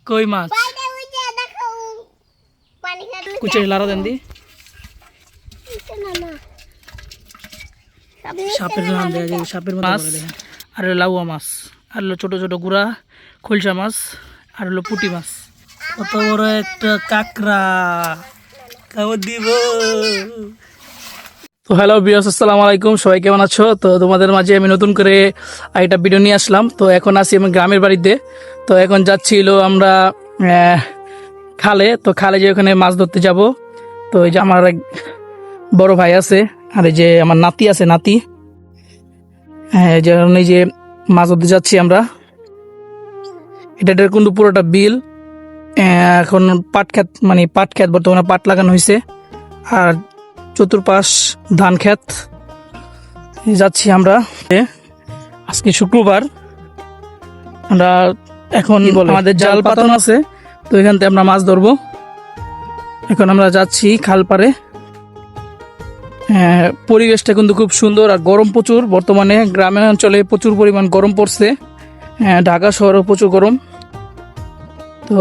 কই মাছ কুচের লাড়া দেন দি সাপের নাম দেয়া যায় সাপের মতো করে দেখেন আর হলো লাউয়া মাছ আর হলো ছোট ছোট গুড়া খলসা মাছ আর হলো পুঁটি মাছ কত বড় একটা কাঁকড়া খাবার দিব। তো হ্যালো ভিউয়ার্স, আসসালামু আলাইকুম, সবাই কেমন আছো? তো তোমাদের মাঝে আমি নতুন করে একটা ভিডিও নিয়ে আসলাম। তো এখন আছি আমি গ্রামের বাড়িতে। তো এখন যাচ্ছিল আমরা খালে। তো খালে যে ওখানে মাছ ধরতে যাব। তো এই যে আমার এক বড় ভাই আছে আর এই যে আমার নাতি আছে, নাতি। হ্যাঁ, এই যে মাছ ধরতে যাচ্ছি আমরা। এটা কিন্তু পুরোটা বিল। এখন পাট ক্ষেত বর্তমানে পাট লাগানো হয়েছে আর চতুর্পাশ ধান ক্ষেত। যাচ্ছি আমরা। আজকে শুক্রবার, আমরা এখন আমাদের জাল পাতানো আছে। তো এখান থেকে আমরা মাছ ধরবো। এখন আমরা যাচ্ছি খাল পাড়ে। পরিবেশটা কিন্তু খুব সুন্দর আর গরম প্রচুর। বর্তমানে গ্রামের অঞ্চলে প্রচুর পরিমাণ গরম পড়ছে। ঢাকা শহরেও প্রচুর গরম। তো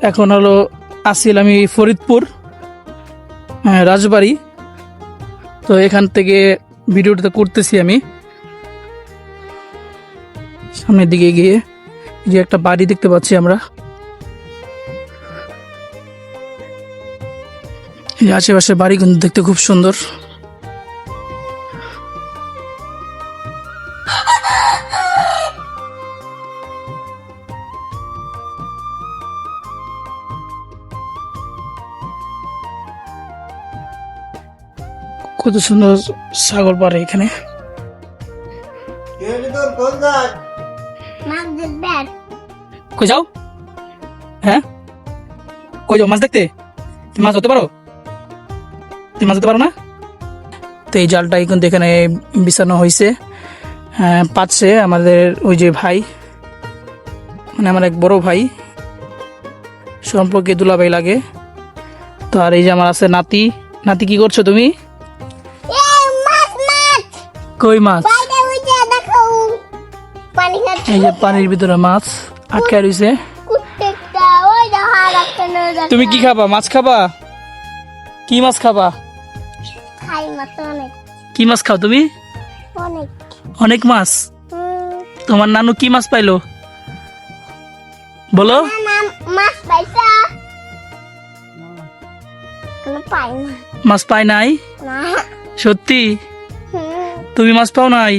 এখন হলো আসিল আমি ফরিদপুর রাজবাড়ি। তো এখান থেকে ভিডিওটা করতেছি আমি। সামনের দিকে গিয়ে যে একটা বাড়ি দেখতে পাচ্ছি আমরা। এই আশেপাশের বাড়ি কিন্তু দেখতে খুব সুন্দর। কত সুন্দর সাগর পাড়ে এখানে। কই যাও? হ্যাঁ, কই যাও মাছ দেখতে? তুমি মাছ ধরতে পারো? তুমি মাছ ধরতে পারো না? তো এই জালটা কিন্তু এখানে বিছানো হয়েছে। পাচ্ছে আমাদের ওই যে ভাই, মানে আমার এক বড় ভাই, সম্পর্কে দুলাভাই লাগে। তো আর এই যে আমার আছে নাতি। নাতি, কি করছো তুমি? কই মাছ? এই যে পানির ভিতরে মাছ আটকায় রয়েছে। তুমি কি খাবা? মাছ খাবা? কি মাছ খাবা? কি মাছ খাও তুমি? অনেক মাছ। তোমার নানু কি মাছ পাইলো বলো? মাছ পাই নাই? সত্যি? তুমি মাছ পাও নাই?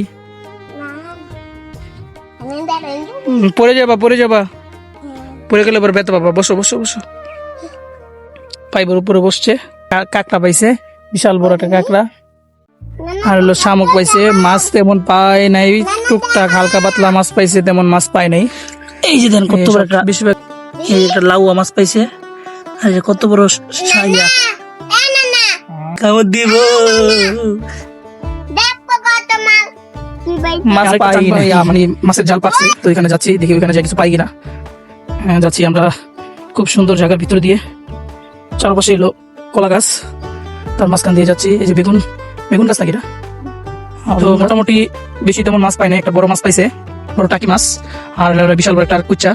পড়ে যাবা, পড়ে যাবা। পড়ে গেলে এবার ব্যথা পাবা। বসো বসো বসো। পাইবার উপরে বসছে। কাঁকড়া পাইছে, বিশাল বড় একটা কাঁকড়া। আর হলো শামুক পাইছে। মাছ তেমন পায় নাই, টুকটাক হালকা পাতলা মাছ পাইছে, তেমন মাছ পায় নাই। এই যে দেন কত বড় একটা, বেশিরভাগ এই একটা লাউয়া মাছ পাইছে। আর কত বড় সাইয়া খাবার দিব। মাছ পাই নাই, মানে মাছের জাল পাচ্ছে। তো এখানে যাচ্ছি, দেখি ওখানে যাই কিছু পাই কিনা। হ্যাঁ, যাচ্ছি আমরা খুব সুন্দর জায়গার ভিতর দিয়ে। চারপাশে এলো কলা গাছ, তার মাঝখান দিয়ে যাচ্ছি। এই যে বেগুন গাছ নাকি এটা। তো মোটামুটি বেশি তেমন মাছ পাই না। একটা বড় মাছ পাইছে, বড় টাকি মাছ। আর বিশাল বড় একটা কুচ্চা।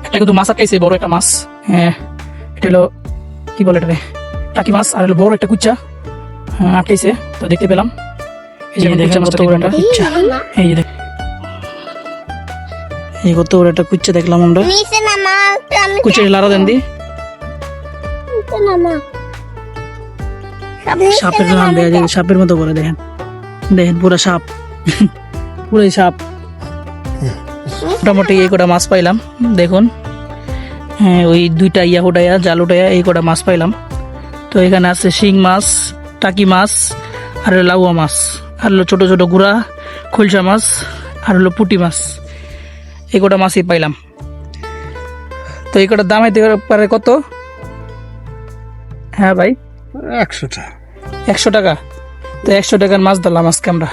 এটা কিন্তু মাছ আটকাইছে, বড় একটা মাছ। হ্যাঁ, এটা হলো কি বলে এটা, টাকি মাছ। আর হলো বড় একটা কুচ্চা আটকাইছে। তো দেখতে পেলাম এই যে কুচ্চা মাছটা, বড় একটা কুচ্চা। এই যে এই কত বড় একটা কুচ্চা দেখলাম আমরা। কুচ্চার লাড়া দেন দি সাপের নাম দেয়া যায় সাপের মতো করে দেখেন। দেখেন পুরো সাপ, পুরোই সাপ। মোটামুটি এই কটা মাছ পাইলাম দেখুন। হ্যাঁ, ওই দুইটা উঠাইয়া জাল উঠাইয়া এই কটা মাছ পাইলাম। তো এখানে আছে শিং মাছ, টাকি মাছ, আর লাউয়া মাছ, আর হলো ছোট ছোট গুড়া খলসা মাছ, আর হলো পুঁটি মাছ। এই কটা মাছই পাইলাম। তো এই কটার দাম হইতে পারে কত? হ্যাঁ ভাই, 100 টাকা। 100 টাকা। তো 100 টাকার মাছ ধরলাম আজকে আমরা।